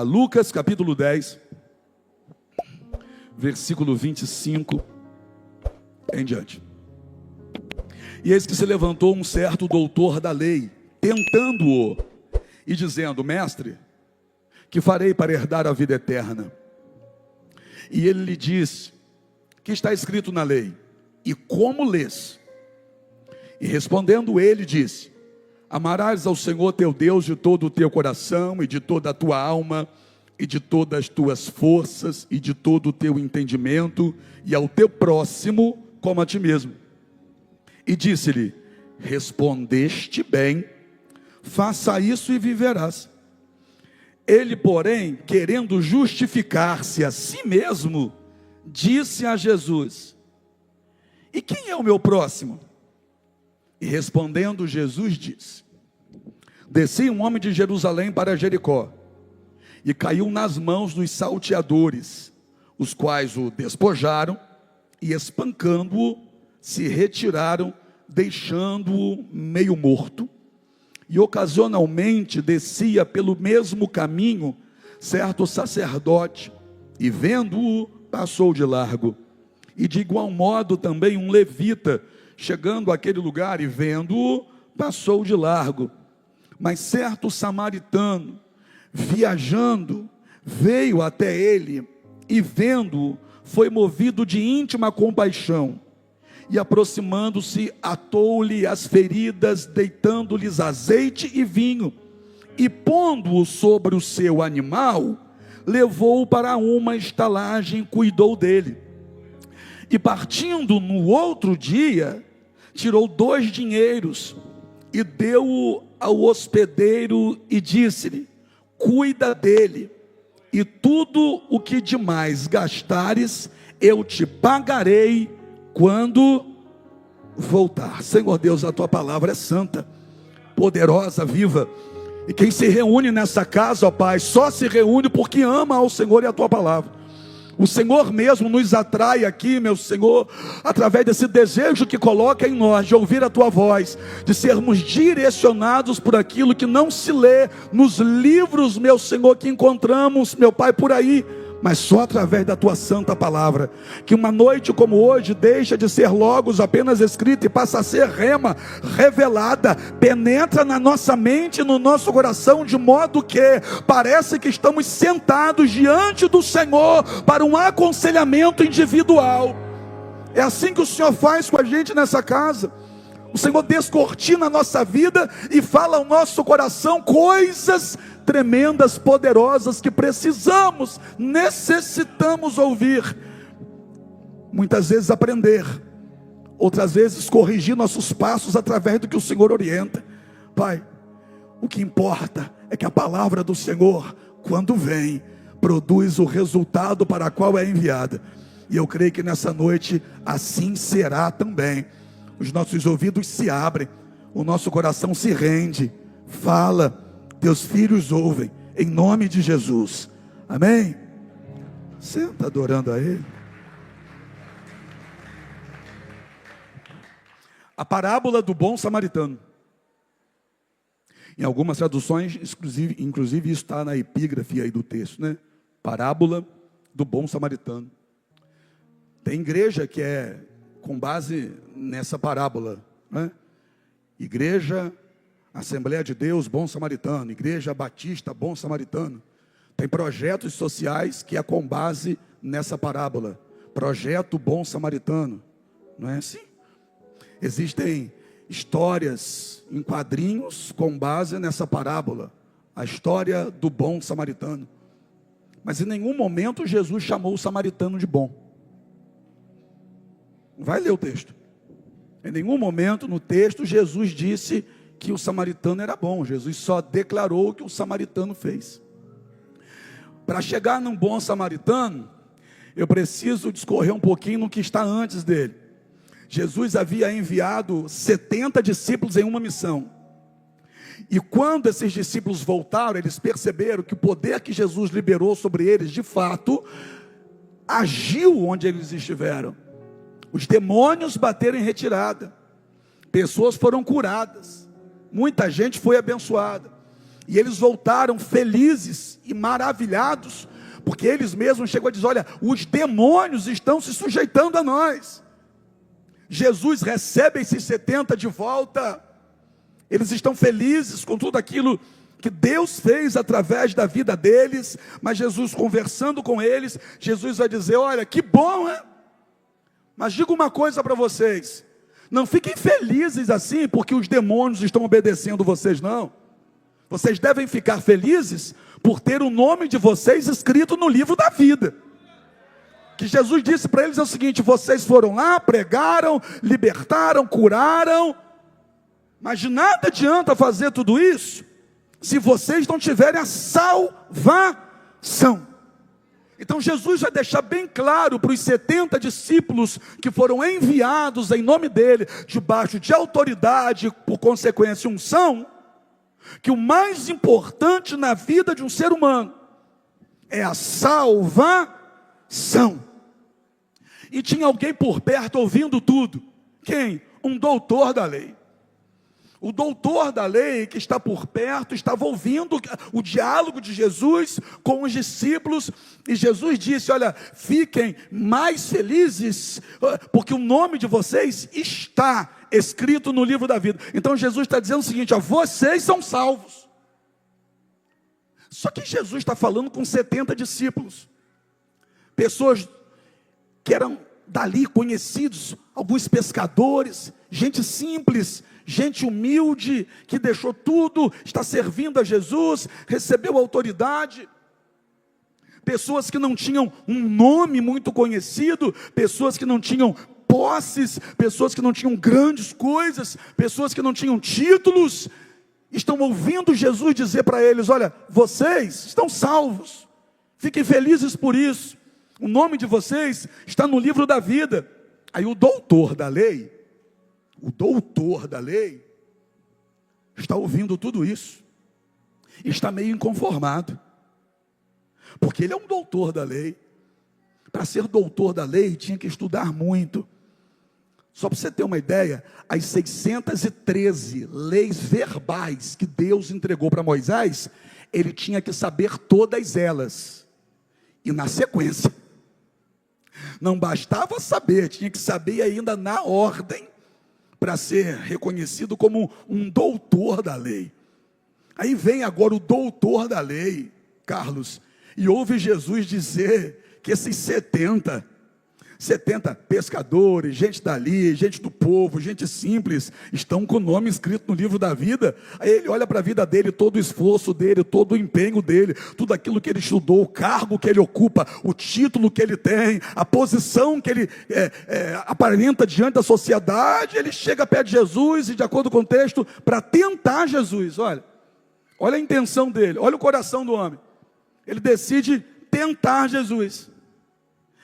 Lucas capítulo 10, versículo 25 em diante. E eis que se levantou um certo doutor da lei, tentando-o, e dizendo: Mestre, que farei para herdar a vida eterna? E ele lhe disse: que está escrito na lei? E como lês? E respondendo ele, disse: amarás ao Senhor teu Deus de todo o teu coração, e de toda a tua alma, e de todas as tuas forças, e de todo o teu entendimento, e ao teu próximo como a ti mesmo. E disse-lhe: respondeste bem, faça isso e viverás. Ele, porém, querendo justificar-se a si mesmo, disse a Jesus: e quem é o meu próximo? E respondendo Jesus disse: descia um homem de Jerusalém para Jericó, e caiu nas mãos dos salteadores, os quais o despojaram, e espancando-o, se retiraram, deixando-o meio morto. E ocasionalmente descia pelo mesmo caminho certo sacerdote, e vendo-o, passou de largo. E de igual modo também um levita, chegando àquele lugar e vendo-o, passou de largo. Mas certo samaritano, viajando, veio até ele, e vendo-o, foi movido de íntima compaixão, e aproximando-se, atou-lhe as feridas, deitando-lhes azeite e vinho, e pondo-o sobre o seu animal, levou-o para uma estalagem, cuidou dele. E partindo no outro dia, tirou 2 dinheiros, e deu-o ao hospedeiro, e disse-lhe: cuida dele, e tudo o que demais gastares, eu te pagarei quando voltar. Senhor Deus, a tua palavra é santa, poderosa, viva, e quem se reúne nessa casa, ó Pai, só se reúne porque ama ao Senhor e a tua palavra. O Senhor mesmo nos atrai aqui, meu Senhor, através desse desejo que coloca em nós, de ouvir a tua voz, de sermos direcionados por aquilo que não se lê nos livros, meu Senhor, que encontramos, meu Pai, por aí, mas só através da tua santa palavra. Que uma noite como hoje deixa de ser logos apenas escrita e passa a ser rema, revelada, penetra na nossa mente, no nosso coração, de modo que parece que estamos sentados diante do Senhor para um aconselhamento individual. É assim que o Senhor faz com a gente nessa casa. O Senhor descortina a nossa vida e fala ao nosso coração coisas tremendas, poderosas, que precisamos, necessitamos ouvir. Muitas vezes aprender, outras vezes corrigir nossos passos através do que o Senhor orienta. Pai, o que importa é que a palavra do Senhor, quando vem, produz o resultado para o qual é enviada. E eu creio que nessa noite assim será também. Os nossos ouvidos se abrem, o nosso coração se rende. Fala, teus filhos ouvem, em nome de Jesus, amém? Você está adorando a Ele? A parábola do bom samaritano. Em algumas traduções, inclusive isso está na epígrafe aí do texto, né? Parábola do bom samaritano. Tem igreja que é com base nessa parábola, né? Igreja Assembleia de Deus Bom Samaritano, Igreja Batista Bom Samaritano. Tem projetos sociais que é com base nessa parábola. Projeto Bom Samaritano, não é assim? Existem histórias em quadrinhos com base nessa parábola, a história do bom samaritano. Mas em nenhum momento Jesus chamou o samaritano de bom. Vai ler o texto. Em nenhum momento no texto Jesus disse que o samaritano era bom. Jesus só declarou o que o samaritano fez. Para chegar num bom samaritano, eu preciso discorrer um pouquinho no que está antes dele. Jesus havia enviado 70 discípulos em uma missão. E quando esses discípulos voltaram, eles perceberam que o poder que Jesus liberou sobre eles, de fato, agiu onde eles estiveram. Os demônios bateram em retirada. Pessoas foram curadas. Muita gente foi abençoada. E eles voltaram felizes e maravilhados, porque eles mesmos chegam a dizer: olha, os demônios estão se sujeitando a nós. Jesus recebe esses 70 de volta. Eles estão felizes com tudo aquilo que Deus fez através da vida deles. Mas Jesus, conversando com eles, Jesus vai dizer: olha, que bom, né? Mas digo uma coisa para vocês: não fiquem felizes assim porque os demônios estão obedecendo vocês, não. Vocês devem ficar felizes por ter o nome de vocês escrito no livro da vida. Que Jesus disse para eles é o seguinte: vocês foram lá, pregaram, libertaram, curaram, mas de nada adianta fazer tudo isso se vocês não tiverem a salvação. Então Jesus vai deixar bem claro para os 70 discípulos que foram enviados em nome dele, debaixo de autoridade, por consequência unção, que o mais importante na vida de um ser humano é a salvação. E tinha alguém por perto ouvindo tudo. Quem? Um doutor da lei. O doutor da lei que está por perto estava ouvindo o diálogo de Jesus com os discípulos, e Jesus disse: olha, fiquem mais felizes, porque o nome de vocês está escrito no livro da vida. Então Jesus está dizendo o seguinte: ó, vocês são salvos. Só que Jesus está falando com 70 discípulos, pessoas que eram dali conhecidos, alguns pescadores, gente simples, gente humilde, que deixou tudo, está servindo a Jesus, recebeu autoridade. Pessoas que não tinham um nome muito conhecido, pessoas que não tinham posses, pessoas que não tinham grandes coisas, pessoas que não tinham títulos, estão ouvindo Jesus dizer para eles: olha, vocês estão salvos, fiquem felizes por isso, o nome de vocês está no livro da vida. Aí o doutor da lei está ouvindo tudo isso, está meio inconformado, porque ele é um doutor da lei. Para ser doutor da lei tinha que estudar muito. Só para você ter uma ideia, as 613 leis verbais que Deus entregou para Moisés, ele tinha que saber todas elas, e na sequência. Não bastava saber, tinha que saber ainda na ordem, para ser reconhecido como um doutor da lei. Aí vem agora o doutor da lei, Carlos, e ouve Jesus dizer que esses 70 pescadores, gente dali, gente do povo, gente simples, estão com o nome escrito no livro da vida. Aí ele olha para a vida dele, todo o esforço dele, todo o empenho dele, tudo aquilo que ele estudou, o cargo que ele ocupa, o título que ele tem, a posição que ele aparenta diante da sociedade. Ele chega perto de Jesus e, de acordo com o texto, para tentar Jesus. Olha a intenção dele, olha o coração do homem. Ele decide tentar Jesus.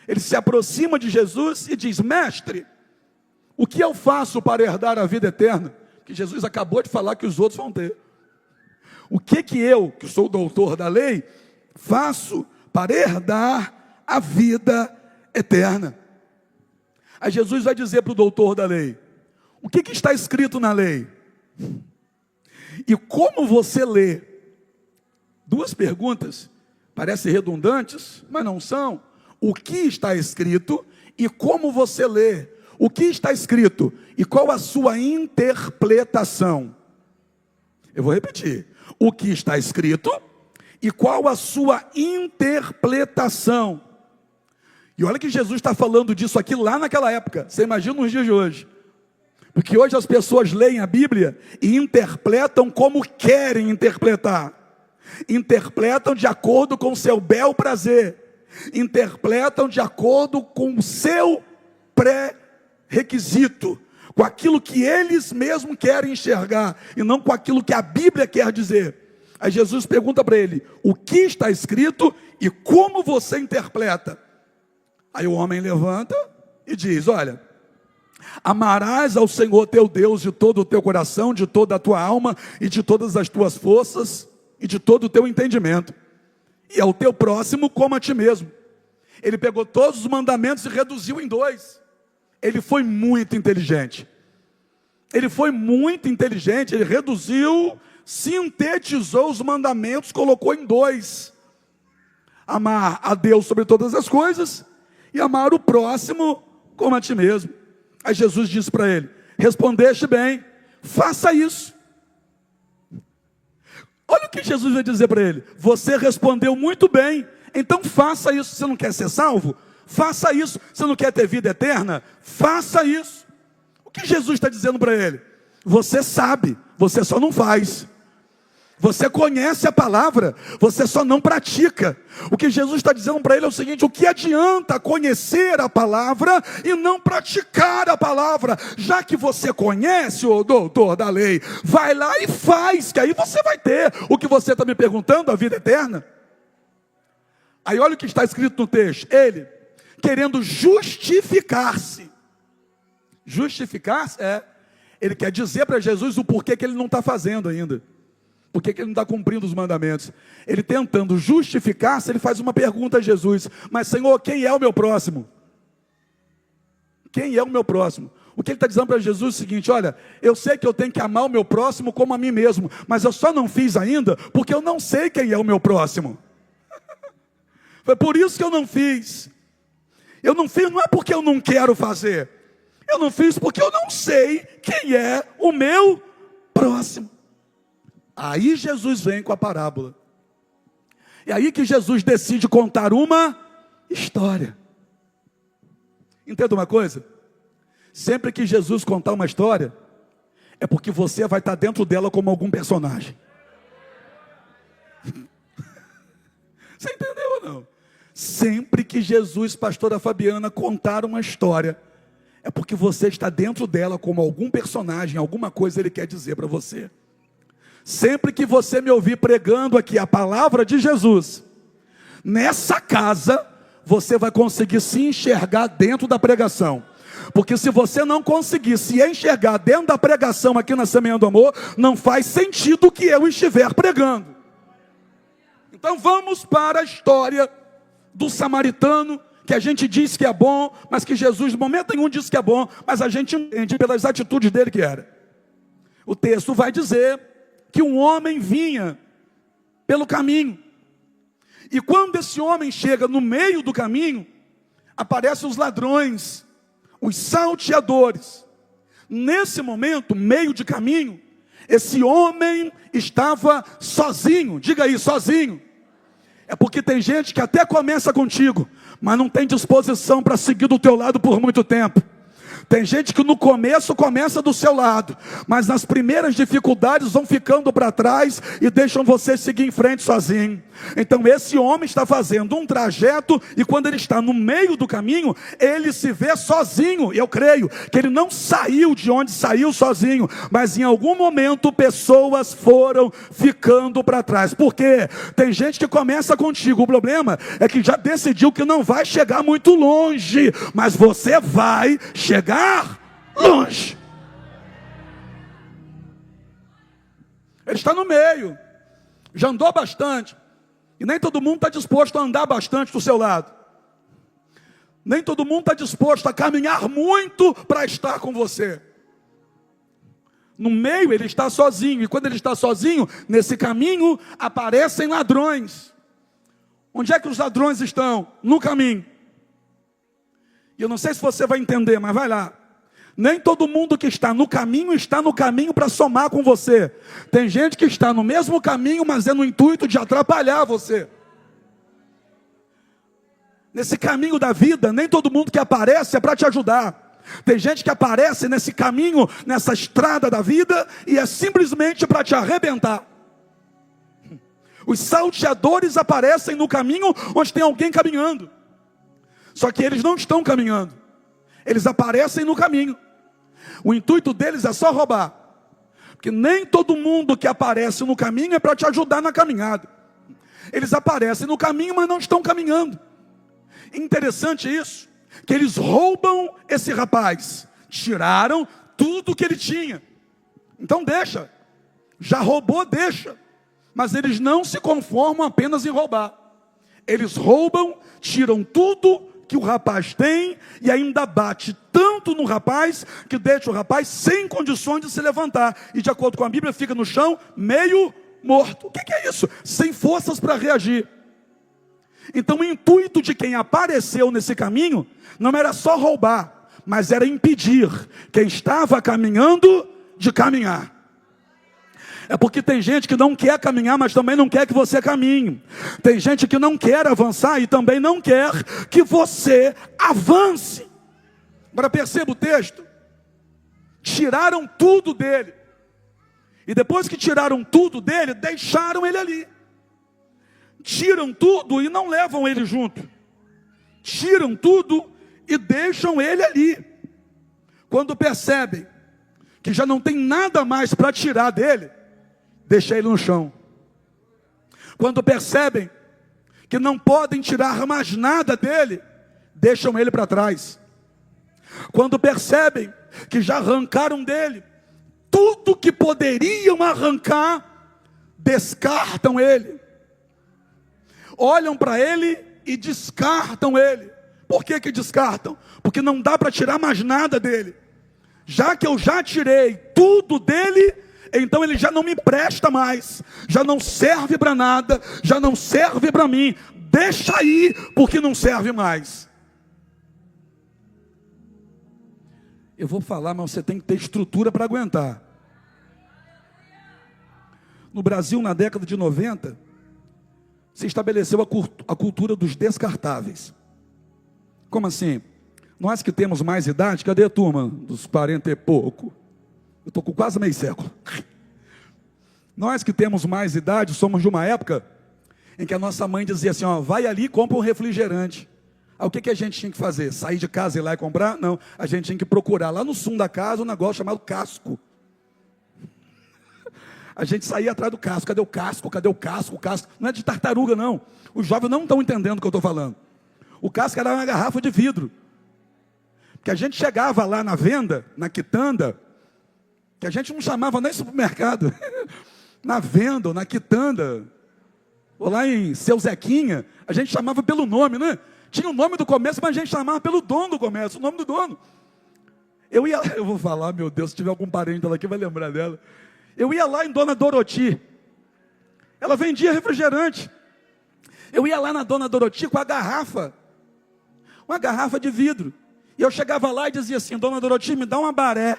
Ele se aproxima de Jesus e diz: mestre, o que eu faço para herdar a vida eterna? Que Jesus acabou de falar que os outros vão ter. O que eu, que sou o doutor da lei, faço para herdar a vida eterna? Aí Jesus vai dizer para o doutor da lei: o que está escrito na lei? E como você lê? Duas perguntas, parecem redundantes, mas não são. O que está escrito e como você lê? O que está escrito e qual a sua interpretação? Eu vou repetir: o que está escrito e qual a sua interpretação? E olha que Jesus está falando disso aqui lá naquela época. Você imagina nos dias de hoje? Porque hoje as pessoas leem a Bíblia e interpretam como querem interpretar. Interpretam de acordo com o seu bel prazer. Interpretam de acordo com o seu pré-requisito, com aquilo que eles mesmos querem enxergar, e não com aquilo que a Bíblia quer dizer. Aí Jesus pergunta para ele: o que está escrito e como você interpreta? Aí o homem levanta e diz: olha, amarás ao Senhor teu Deus de todo o teu coração, de toda a tua alma e de todas as tuas forças e de todo o teu entendimento, e ao teu próximo como a ti mesmo. Ele pegou todos os mandamentos e reduziu em 2. Ele foi muito inteligente. Ele reduziu sintetizou os mandamentos, colocou em 2. Amar a Deus sobre todas as coisas e amar o próximo como a ti mesmo. Aí Jesus disse para ele: respondeste bem, faça isso. Olha o que Jesus vai dizer para ele: você respondeu muito bem, então faça isso. Você não quer ser salvo? Faça isso. Você não quer ter vida eterna? Faça isso. O que Jesus está dizendo para ele? Você sabe, você só não faz. Você conhece a palavra, você só não pratica. O que Jesus está dizendo para ele é o seguinte: o que adianta conhecer a palavra e não praticar a palavra? Já que você conhece, o doutor da lei, vai lá e faz, que aí você vai ter o que você está me perguntando, a vida eterna. Aí olha o que está escrito no texto: ele querendo justificar-se. Justificar-se ele quer dizer para Jesus o porquê que ele não está fazendo ainda. Por que ele não está cumprindo os mandamentos? Ele tentando justificar-se, ele faz uma pergunta a Jesus: mas Senhor, quem é o meu próximo? Quem é o meu próximo? O que ele está dizendo para Jesus é o seguinte: olha, eu sei que eu tenho que amar o meu próximo como a mim mesmo, mas eu só não fiz ainda porque eu não sei quem é o meu próximo. Foi por isso que eu não fiz. Eu não fiz não é porque eu não quero fazer. Eu não fiz porque eu não sei quem é o meu próximo. Aí Jesus vem com a parábola. É aí que Jesus decide contar uma história. Entenda uma coisa? Sempre que Jesus contar uma história, é porque você vai estar dentro dela como algum personagem. Você entendeu ou não? Sempre que Jesus, pastora Fabiana, contar uma história, é porque você está dentro dela como algum personagem, alguma coisa ele quer dizer para você. Sempre que você me ouvir pregando aqui a palavra de Jesus, nessa casa, você vai conseguir se enxergar dentro da pregação. Porque se você não conseguir se enxergar dentro da pregação aqui na Semeando Amor, não faz sentido que eu estiver pregando. Então vamos para a história do samaritano, que a gente diz que é bom, mas que Jesus, no momento nenhum, disse que é bom, mas a gente entende pelas atitudes dele que era. O texto vai dizer que um homem vinha pelo caminho, e quando esse homem chega no meio do caminho, aparecem os ladrões, os salteadores. Nesse momento, meio de caminho, esse homem estava sozinho. Diga aí, sozinho. É porque tem gente que até começa contigo, mas não tem disposição para seguir do teu lado por muito tempo. Tem gente que no começo começa do seu lado, mas nas primeiras dificuldades vão ficando para trás e deixam você seguir em frente sozinho. Então esse homem está fazendo um trajeto e quando ele está no meio do caminho, ele se vê sozinho. Eu creio que ele não saiu de onde saiu sozinho, mas em algum momento pessoas foram ficando para trás. Por quê? Tem gente que começa contigo, o problema é que já decidiu que não vai chegar muito longe, mas você vai chegar longe. Ele está no meio, já andou bastante, e nem todo mundo está disposto a andar bastante do seu lado. Nem todo mundo está disposto a caminhar muito para estar com você. No meio ele está sozinho, e quando ele está sozinho, nesse caminho aparecem ladrões. Onde é que os ladrões estão? No caminho. E eu não sei se você vai entender, mas vai lá. Nem todo mundo que está no caminho para somar com você. Tem gente que está no mesmo caminho, mas é no intuito de atrapalhar você. Nesse caminho da vida, nem todo mundo que aparece é para te ajudar. Tem gente que aparece nesse caminho, nessa estrada da vida, e é simplesmente para te arrebentar. Os salteadores aparecem no caminho onde tem alguém caminhando. Só que eles não estão caminhando. Eles aparecem no caminho. O intuito deles é só roubar. Porque nem todo mundo que aparece no caminho é para te ajudar na caminhada. Eles aparecem no caminho, mas não estão caminhando. Interessante isso, que eles roubam esse rapaz. Tiraram tudo que ele tinha. Então deixa. Já roubou, deixa. Mas eles não se conformam apenas em roubar. Eles roubam, tiram tudo que o rapaz tem e ainda bate tanto no rapaz que deixa o rapaz sem condições de se levantar. E de acordo com a Bíblia, fica no chão meio morto. O que é isso? Sem forças para reagir. Então o intuito de quem apareceu nesse caminho não era só roubar, mas era impedir quem estava caminhando de caminhar. É porque tem gente que não quer caminhar, mas também não quer que você caminhe. Tem gente que não quer avançar e também não quer que você avance. Agora perceba o texto. Tiraram tudo dele. E depois que tiraram tudo dele, deixaram ele ali. Tiram tudo e não levam ele junto. Tiram tudo e deixam ele ali. Quando percebem que já não tem nada mais para tirar dele, deixa ele no chão. Quando percebem que não podem tirar mais nada dele, deixam ele para trás. Quando percebem que já arrancaram dele tudo que poderiam arrancar, descartam ele. Olham para ele e descartam ele. Por que descartam? Porque não dá para tirar mais nada dele. Já que eu já tirei tudo dele, então ele já não me presta mais, já não serve para nada, já não serve para mim. Deixa aí, porque não serve mais. Eu vou falar, mas você tem que ter estrutura para aguentar. No Brasil, na década de 90, se estabeleceu a cultura dos descartáveis. Como assim? Nós que temos mais idade, cadê a turma dos 40 e pouco? Eu estou com quase meio século. Nós que temos mais idade, somos de uma época em que a nossa mãe dizia assim, ó, vai ali e compra um refrigerante. Aí o que a gente tinha que fazer? Sair de casa e ir lá e comprar? Não, a gente tinha que procurar lá no fundo da casa um negócio chamado casco. A gente saía atrás do casco. Cadê o casco? Cadê o casco? O casco não é de tartaruga, não. Os jovens não estão entendendo o que eu estou falando. O casco era uma garrafa de vidro. Que a gente chegava lá na venda, na quitanda, que a gente não chamava nem supermercado, na venda, ou na quitanda, ou lá em Seu Zequinha, a gente chamava pelo nome, né? Tinha o nome do comércio, mas a gente chamava pelo dono do comércio, o nome do dono. Eu vou falar, meu Deus, se tiver algum parente dela aqui, vai lembrar dela. Eu ia lá em Dona Doroti, ela vendia refrigerante. Eu ia lá na Dona Doroti com a garrafa, uma garrafa de vidro. E eu chegava lá e dizia assim, Dona Doroti, me dá uma baré.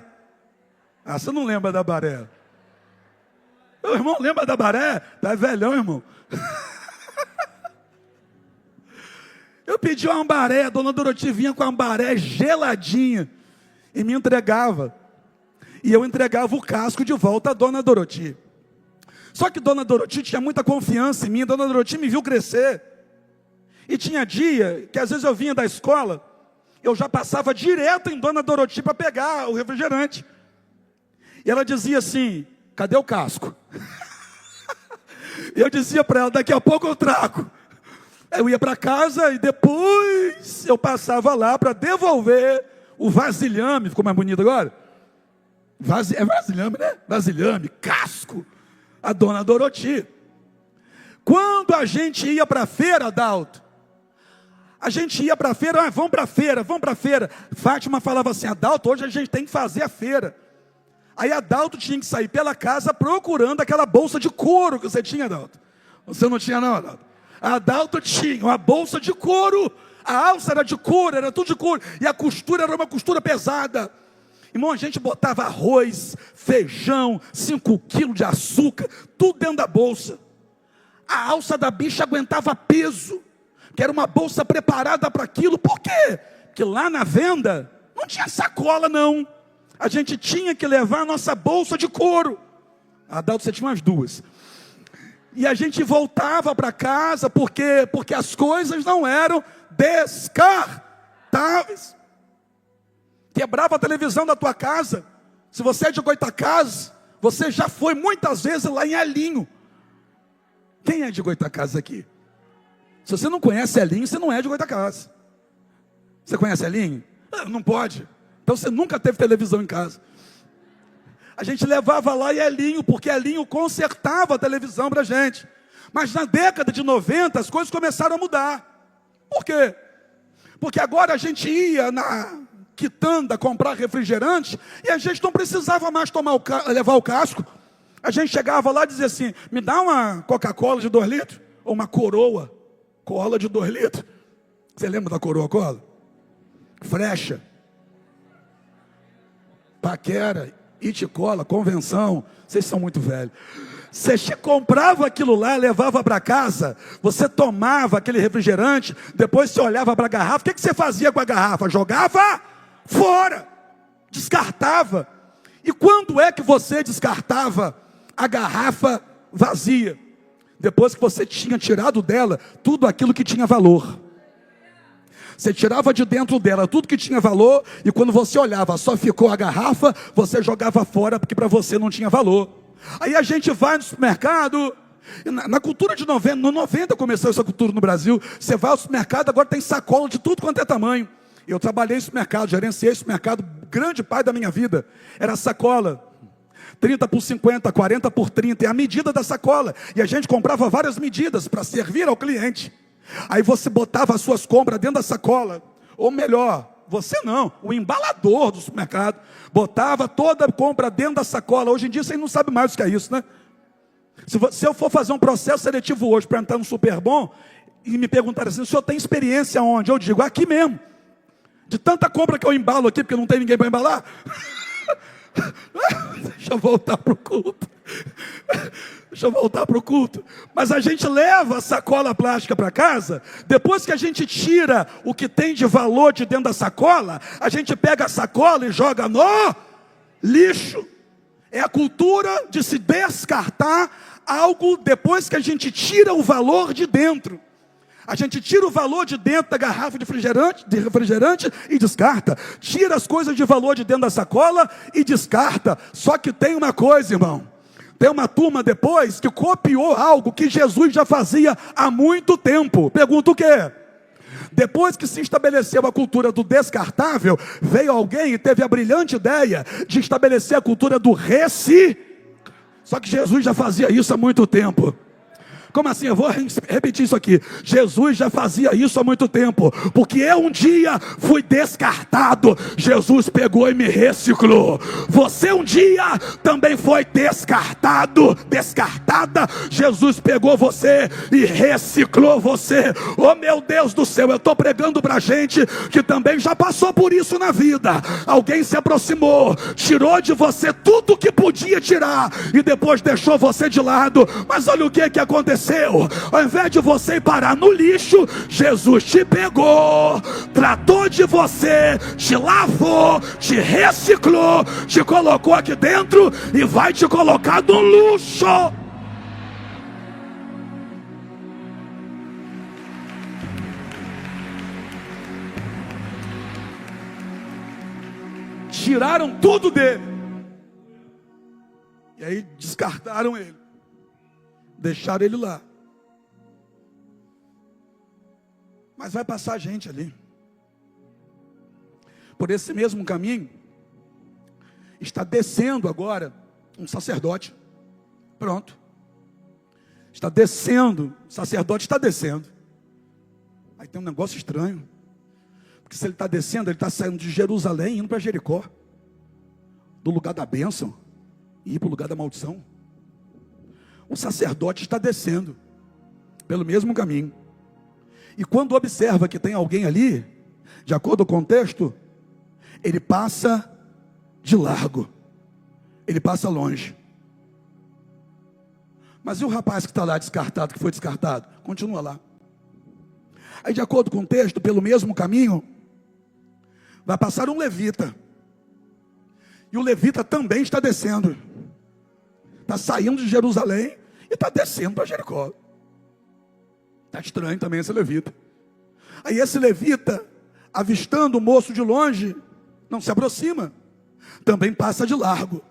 Ah, você não lembra da baré? Meu irmão, lembra da baré? Tá velhão, irmão. Eu pedi uma baré, a Dona Doroti vinha com uma baré geladinha e me entregava. E eu entregava o casco de volta à Dona Doroti. Só que Dona Doroti tinha muita confiança em mim, Dona Doroti me viu crescer. E tinha dia que às vezes eu vinha da escola, eu já passava direto em Dona Doroti para pegar o refrigerante. E ela dizia assim, cadê o casco? E eu dizia para ela, daqui a pouco eu trago. Eu ia para casa e depois eu passava lá para devolver o vasilhame. Ficou mais bonito agora? É vasilhame, né? Vasilhame, casco. A Dona Doroti. Quando a gente ia para a feira, Adalto, a gente ia para a feira, vamos para a feira, vamos para a feira. Fátima falava assim, Adalto, hoje a gente tem que fazer a feira. Aí Adalto tinha que sair pela casa procurando aquela bolsa de couro que você tinha, Adalto. Você não tinha não, Adalto? Adalto tinha uma bolsa de couro. A alça era de couro, era tudo de couro. E a costura era uma costura pesada. Irmão, a gente botava arroz, feijão, 5 quilos de açúcar, tudo dentro da bolsa. A alça da bicha aguentava peso, que era uma bolsa preparada para aquilo. Por quê? Porque lá na venda não tinha sacola não. A gente tinha que levar a nossa bolsa de couro. Adalto, você tinha umas 2. E a gente voltava para casa, porque as coisas não eram descartáveis. Quebrava a televisão da tua casa. Se você é de Goitacazes, você já foi muitas vezes lá em Elinho. Quem é de Goitacazes aqui? Se você não conhece Elinho, você não é de Goitacazes. Você conhece Elinho? Não pode. Então você nunca teve televisão em casa. A gente levava lá em Elinho, porque Elinho consertava a televisão para a gente. Mas na década de 90 as coisas começaram a mudar. Por quê? Porque agora a gente ia na quitanda comprar refrigerante e a gente não precisava mais levar o casco. A gente chegava lá e dizia assim: me dá uma Coca-Cola de 2 litros, ou uma coroa, cola de 2 litros. Você lembra da coroa cola? Frecha, paquera, iticola, convenção. Vocês são muito velhos. Você comprava aquilo lá, levava para casa, você tomava aquele refrigerante, depois você olhava para a garrafa. O que você fazia com a garrafa? Jogava fora, descartava. E quando é que você descartava a garrafa vazia? Depois que você tinha tirado dela tudo aquilo que tinha valor. Você tirava de dentro dela tudo que tinha valor, e quando você olhava, só ficou a garrafa, você jogava fora, porque para você não tinha valor. Aí a gente vai no supermercado, na cultura de 90, no 90 começou essa cultura no Brasil. Você vai ao supermercado, agora tem sacola de tudo quanto é tamanho. Eu trabalhei em supermercado, gerenciei supermercado, grande parte da minha vida era sacola, 30 por 50, 40 por 30, é a medida da sacola, e a gente comprava várias medidas para servir ao cliente. Aí você botava as suas compras dentro da sacola, ou melhor, você não, o embalador do supermercado botava toda a compra dentro da sacola. Hoje em dia você não sabe mais o que é isso, né? Se eu for fazer um processo seletivo hoje para entrar no Super Bom e me perguntar assim: o senhor tem experiência onde? Eu digo: aqui mesmo. De tanta compra que eu embalo aqui, porque não tem ninguém para embalar. Deixa eu voltar para o culto. Mas a gente leva a sacola plástica para casa. Depois que a gente tira o que tem de valor de dentro da sacola, a gente pega a sacola e joga no lixo. É a cultura de se descartar algo depois que a gente tira o valor de dentro. A gente tira o valor de dentro da garrafa de refrigerante e descarta. Tira as coisas de valor de dentro da sacola e descarta. Só que tem uma coisa, irmão. Tem uma turma depois que copiou algo que Jesus já fazia há muito tempo. Pergunta o quê? Depois que se estabeleceu a cultura do descartável, veio alguém e teve a brilhante ideia de estabelecer a cultura do Só que Jesus já fazia isso há muito tempo. Como assim? Eu vou repetir isso aqui. Jesus já fazia isso há muito tempo. Porque eu um dia fui descartado, Jesus pegou e me reciclou. Você um dia também foi descartado, descartada, Jesus pegou você e reciclou você. Oh meu Deus do céu, eu estou pregando para gente que também já passou por isso na vida. Alguém se aproximou, tirou de você tudo que podia tirar e depois deixou você de lado. Mas olha o que aconteceu. Ao invés de você ir parar no lixo, Jesus te pegou, tratou de você, te lavou, te reciclou, te colocou aqui dentro e vai te colocar no luxo. Tiraram tudo dele e aí descartaram ele. Deixaram ele lá. Mas vai passar gente ali. Por esse mesmo caminho, está descendo agora um sacerdote. Pronto. Está descendo, o sacerdote está descendo. Aí tem um negócio estranho. Porque se ele está descendo, ele está saindo de Jerusalém, indo para Jericó. Do lugar da bênção, e ir para o lugar da maldição. O sacerdote está descendo pelo mesmo caminho. E quando observa que tem alguém ali, de acordo com o contexto, ele passa de largo. Ele passa longe. Mas e o rapaz que está lá descartado, que foi descartado? Continua lá. Aí, de acordo com o texto, pelo mesmo caminho, vai passar um levita. E o levita também está descendo. Está saindo de Jerusalém e está descendo para Jericó. Está estranho também esse levita. Aí esse levita, avistando o moço de longe, não se aproxima. Também passa de largo.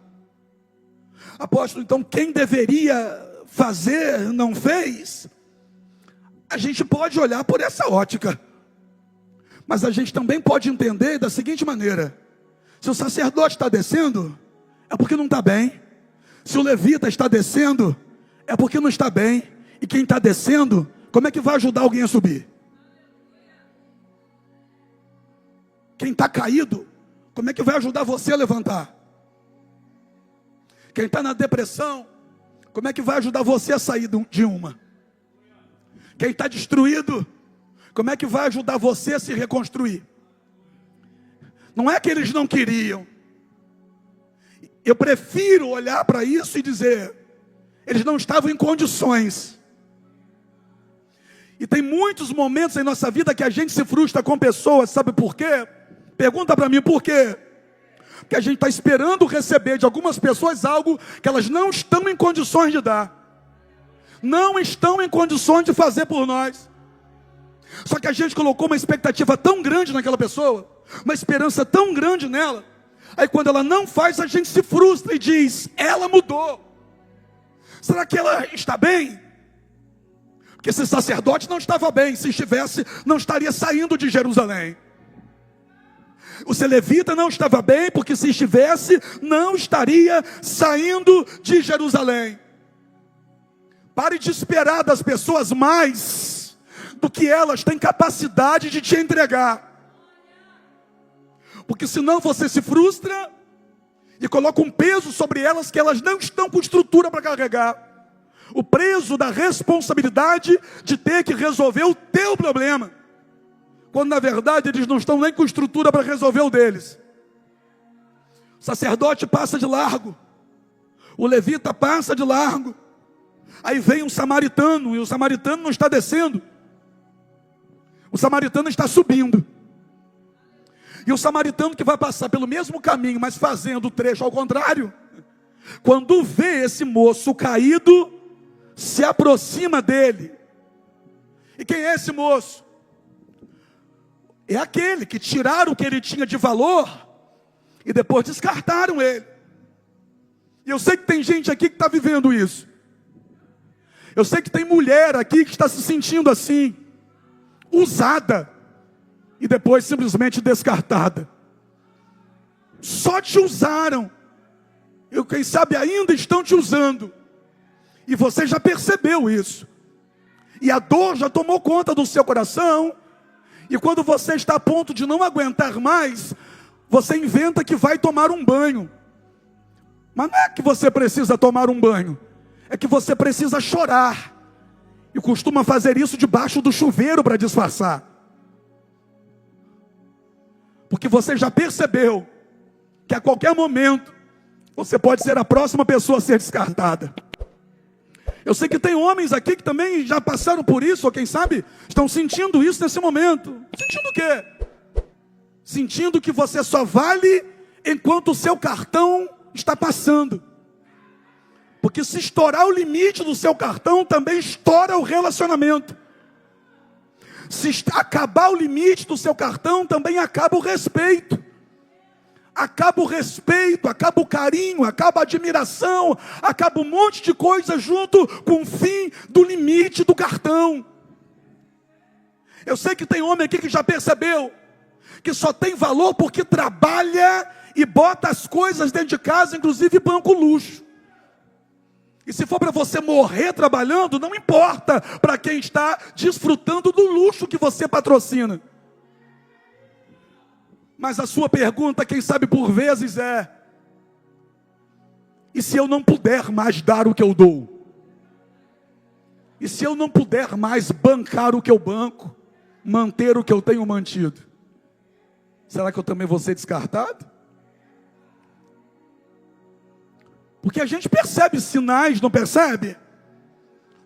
Apóstolo, então quem deveria fazer, não fez? A gente pode olhar por essa ótica. Mas a gente também pode entender da seguinte maneira: se o sacerdote está descendo, é porque não está bem. Se o levita está descendo, é porque não está bem. E quem está descendo, como é que vai ajudar alguém a subir? Quem está caído, como é que vai ajudar você a levantar? Quem está na depressão, como é que vai ajudar você a sair de uma? Quem está destruído, como é que vai ajudar você a se reconstruir? Não é que eles não queriam. Eu prefiro olhar para isso e dizer, eles não estavam em condições. E tem muitos momentos em nossa vida que a gente se frustra com pessoas, sabe por quê? Pergunta para mim por quê? Porque a gente está esperando receber de algumas pessoas algo que elas não estão em condições de dar. Não estão em condições de fazer por nós. Só que a gente colocou uma expectativa tão grande naquela pessoa, uma esperança tão grande nela. Aí quando ela não faz, a gente se frustra e diz, ela mudou. Será que ela está bem? Porque esse sacerdote não estava bem. Se estivesse, não estaria saindo de Jerusalém. O levita não estava bem, porque se estivesse, não estaria saindo de Jerusalém. Pare de esperar das pessoas mais do que elas têm capacidade de te entregar. Porque senão você se frustra e coloca um peso sobre elas que elas não estão com estrutura para carregar. O peso da responsabilidade de ter que resolver o teu problema. Quando na verdade eles não estão nem com estrutura para resolver o deles. O sacerdote passa de largo. O levita passa de largo. Aí vem um samaritano, e o samaritano não está descendo. O samaritano está subindo. E o samaritano que vai passar pelo mesmo caminho, mas fazendo o trecho ao contrário, quando vê esse moço caído, se aproxima dele. E quem é esse moço? É aquele que tiraram o que ele tinha de valor e depois descartaram ele. E eu sei que tem gente aqui que está vivendo isso. Eu sei que tem mulher aqui que está se sentindo assim, usada e depois simplesmente descartada. Só te usaram. E quem sabe ainda estão te usando. E você já percebeu isso. E a dor já tomou conta do seu coração. E quando você está a ponto de não aguentar mais, você inventa que vai tomar um banho. Mas não é que você precisa tomar um banho. É que você precisa chorar. E costuma fazer isso debaixo do chuveiro para disfarçar. Porque você já percebeu que a qualquer momento você pode ser a próxima pessoa a ser descartada. Eu sei que tem homens aqui que também já passaram por isso, ou quem sabe estão sentindo isso nesse momento. Sentindo o quê? Sentindo que você só vale enquanto o seu cartão está passando. Porque se estourar o limite do seu cartão, também estoura o relacionamento. Se acabar o limite do seu cartão, também acaba o respeito. Acaba o respeito, acaba o carinho, acaba a admiração, acaba um monte de coisa junto com o fim do limite do cartão. Eu sei que tem homem aqui que já percebeu que só tem valor porque trabalha e bota as coisas dentro de casa, inclusive banco luxo. E se for para você morrer trabalhando, não importa para quem está desfrutando do luxo que você patrocina. Mas a sua pergunta, quem sabe por vezes é: e se eu não puder mais dar o que eu dou? E se eu não puder mais bancar o que eu banco, manter o que eu tenho mantido? Será que eu também vou ser descartado? Porque a gente percebe sinais, não percebe?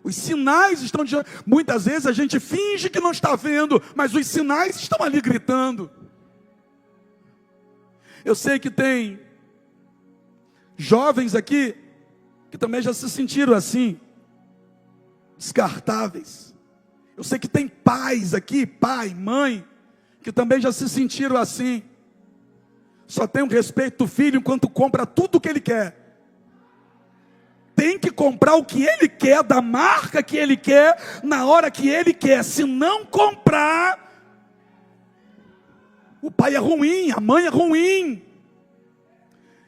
Os sinais estão diante. Muitas vezes a gente finge que não está vendo, mas os sinais estão ali gritando. Eu sei que tem jovens aqui que também já se sentiram assim, descartáveis. Eu sei que tem pais aqui, pai, mãe, que também já se sentiram assim. Só tem o respeito do filho enquanto compra tudo o que ele quer. Tem que comprar o que ele quer, da marca que ele quer, na hora que ele quer. Se não comprar, o pai é ruim, a mãe é ruim.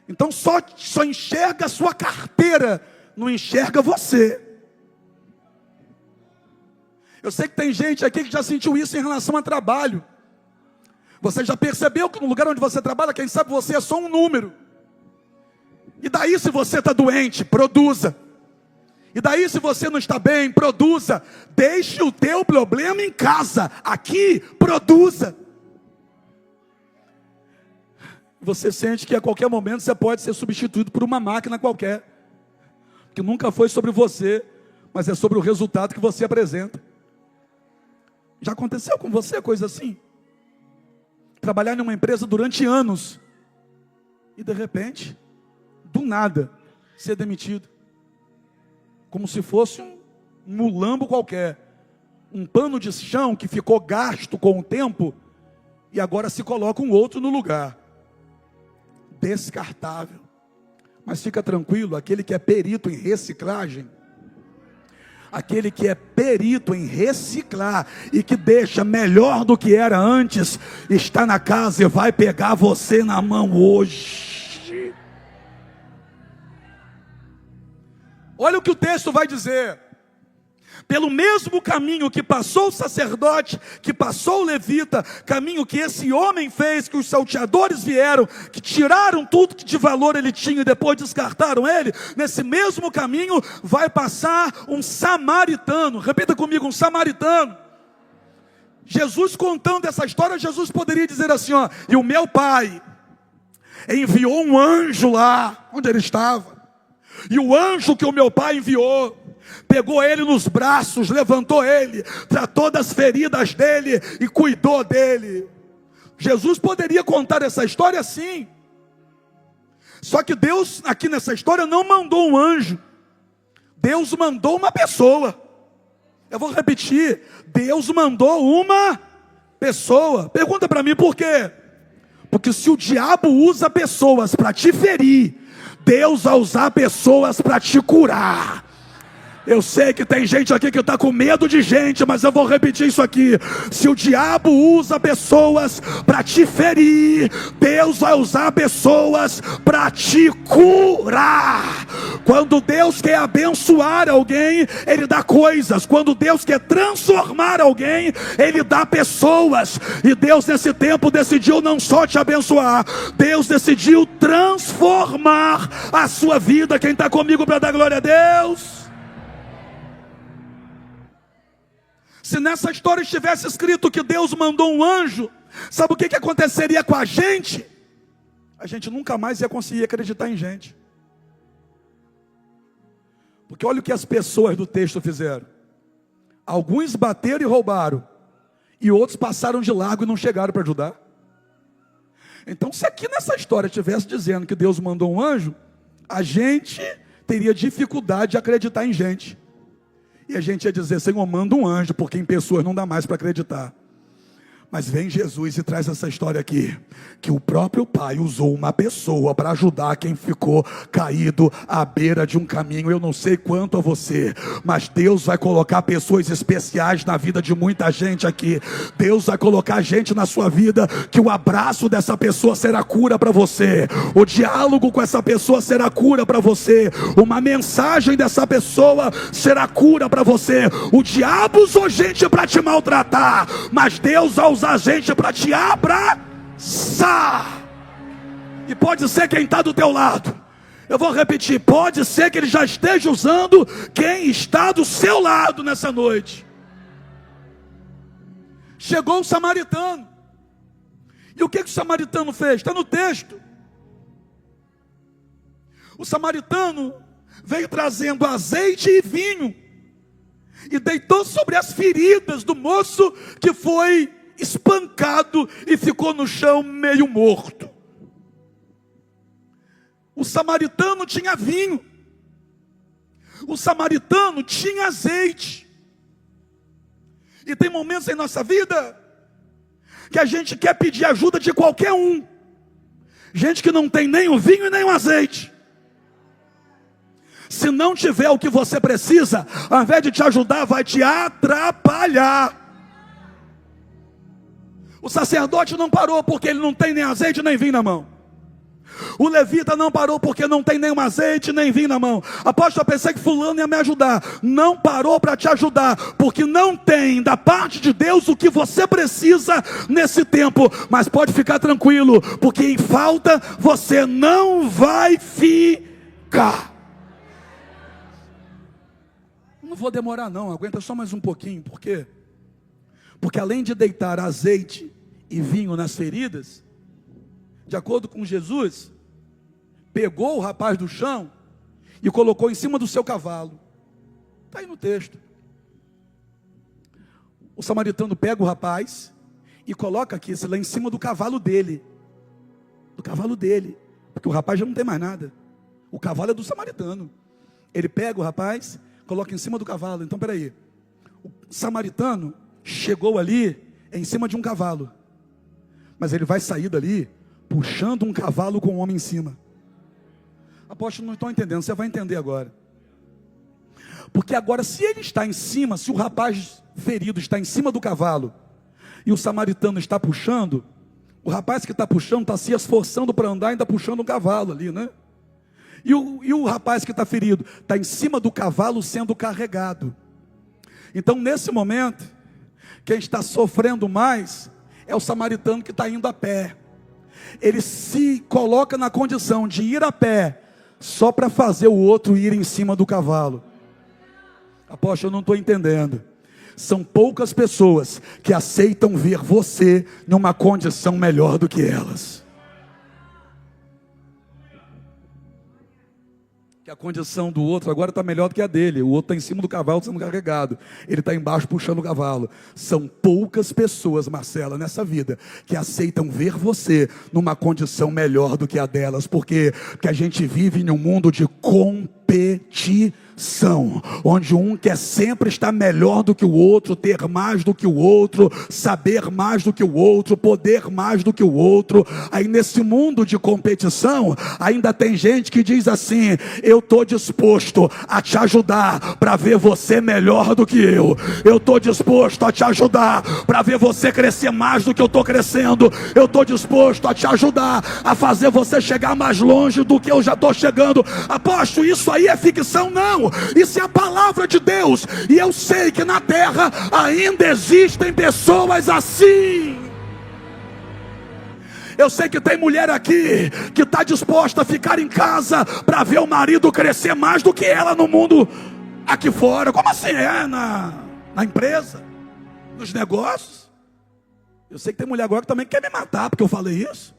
Então só enxerga a sua carteira, não enxerga você. Eu sei que tem gente aqui que já sentiu isso em relação a trabalho. Você já percebeu que no lugar onde você trabalha, quem sabe você é só um número? E daí se você está doente, produza. E daí se você não está bem, produza. Deixe o teu problema em casa. Aqui, produza. Você sente que a qualquer momento você pode ser substituído por uma máquina qualquer. Que nunca foi sobre você, mas é sobre o resultado que você apresenta. Já aconteceu com você coisa assim? Trabalhar numa empresa durante anos e de repente, do nada, ser demitido. Como se fosse um mulambo qualquer. Um pano de chão que ficou gasto com o tempo e agora se coloca um outro no lugar. Descartável. Mas fica tranquilo, aquele que é perito em reciclagem, aquele que é perito em reciclar e que deixa melhor do que era antes, está na casa e vai pegar você na mão hoje. Olha o que o texto vai dizer. Pelo mesmo caminho que passou o sacerdote, que passou o levita, caminho que esse homem fez, que os salteadores vieram, que tiraram tudo que de valor ele tinha e depois descartaram ele, nesse mesmo caminho vai passar um samaritano. Repita comigo, um samaritano. Jesus contando essa história, Jesus poderia dizer assim, ó, e o meu pai enviou um anjo lá, onde ele estava, e o anjo que o meu pai enviou, pegou ele nos braços, levantou ele, tratou das feridas dele e cuidou dele. Jesus poderia contar essa história assim. Só que Deus, aqui nessa história, não mandou um anjo. Deus mandou uma pessoa. Eu vou repetir. Deus mandou uma pessoa. Pergunta para mim por quê? Porque se o diabo usa pessoas para te ferir, Deus vai usar pessoas para te curar. Eu sei que tem gente aqui que está com medo de gente, mas eu vou repetir isso aqui. Se o diabo usa pessoas para te ferir, Deus vai usar pessoas para te curar. Quando Deus quer abençoar alguém, Ele dá coisas. Quando Deus quer transformar alguém, Ele dá pessoas. E Deus nesse tempo decidiu não só te abençoar, Deus decidiu transformar a sua vida. Quem está comigo para dar glória a Deus? Se nessa história estivesse escrito que Deus mandou um anjo, sabe o que aconteceria com a gente? A gente nunca mais ia conseguir acreditar em gente. Porque olha o que as pessoas do texto fizeram. Alguns bateram e roubaram, e outros passaram de largo e não chegaram para ajudar. Então, se aqui nessa história estivesse dizendo que Deus mandou um anjo, a gente teria dificuldade de acreditar em gente. E a gente ia dizer, Senhor, manda um anjo, porque em pessoas não dá mais para acreditar. Mas vem Jesus e traz essa história aqui, que o próprio Pai usou uma pessoa para ajudar quem ficou caído à beira de um caminho. Eu não sei quanto a você, mas Deus vai colocar pessoas especiais na vida de muita gente aqui. Deus vai colocar gente na sua vida, que o abraço dessa pessoa será cura para você, o diálogo com essa pessoa será cura para você, uma mensagem dessa pessoa será cura para você. O diabo usou gente para te maltratar, mas Deus vai usar gente para te abraçar. E pode ser quem está do teu lado. Eu vou repetir, pode ser que ele já esteja usando quem está do seu lado nessa noite. Chegou o samaritano. E o que o samaritano fez? Está no texto. O samaritano veio trazendo azeite e vinho e deitou sobre as feridas do moço que foi espancado e ficou no chão meio morto. O samaritano tinha vinho, o samaritano tinha azeite. E tem momentos em nossa vida que a gente quer pedir ajuda de qualquer um, gente que não tem nem o vinho e nem o azeite. Se não tiver o que você precisa, ao invés de te ajudar, vai te atrapalhar. O sacerdote não parou porque ele não tem nem azeite nem vinho na mão. O levita não parou porque não tem nenhum azeite, nem vinho na mão. Apóstolo, eu pensei que fulano ia me ajudar. Não parou para te ajudar, porque não tem da parte de Deus o que você precisa nesse tempo. Mas pode ficar tranquilo, porque em falta você não vai ficar. Não vou demorar não, aguenta só mais um pouquinho. Por quê? Porque além de deitar azeite e vinho nas feridas, de acordo com Jesus, pegou o rapaz do chão e colocou em cima do seu cavalo. Está aí no texto. O samaritano pega o rapaz e coloca aqui, lá em cima do cavalo dele. Do cavalo dele. Porque o rapaz já não tem mais nada. O cavalo é do samaritano. Ele pega o rapaz, coloca em cima do cavalo. Então, peraí. O samaritano chegou ali em cima de um cavalo. Mas ele vai sair dali puxando um cavalo com um homem em cima. Apóstolo, não estou entendendo, você vai entender agora. Porque agora, se ele está em cima, se o rapaz ferido está em cima do cavalo, e o samaritano está puxando, o rapaz que está puxando está se esforçando para andar e ainda puxando um cavalo ali, né? E o rapaz que está ferido está em cima do cavalo sendo carregado. Então, nesse momento, quem está sofrendo mais é o samaritano que está indo a pé. Ele se coloca na condição de ir a pé, só para fazer o outro ir em cima do cavalo. Apóstolo, eu não estou entendendo. São poucas pessoas que aceitam ver você numa condição melhor do que elas. Que a condição do outro agora está melhor do que a dele. O outro está em cima do cavalo sendo carregado. Ele está embaixo puxando o cavalo. São poucas pessoas, Marcela, nessa vida, que aceitam ver você numa condição melhor do que a delas. Porque a gente vive em um mundo de competição, onde um quer sempre estar melhor do que o outro, ter mais do que o outro, saber mais do que o outro, poder mais do que o outro. Aí nesse mundo de competição, ainda tem gente que diz assim: eu estou disposto a te ajudar para ver você melhor do que eu estou disposto a te ajudar para ver você crescer mais do que eu estou crescendo, eu estou disposto a te ajudar a fazer você chegar mais longe do que eu já estou chegando. Apóstolo, isso aí é ficção? Não, isso é a palavra de Deus, e eu sei que na terra ainda existem pessoas assim. Eu sei que tem mulher aqui que está disposta a ficar em casa para ver o marido crescer mais do que ela no mundo aqui fora. Como assim? Na empresa, nos negócios. Eu sei que tem mulher agora que também quer me matar porque eu falei isso.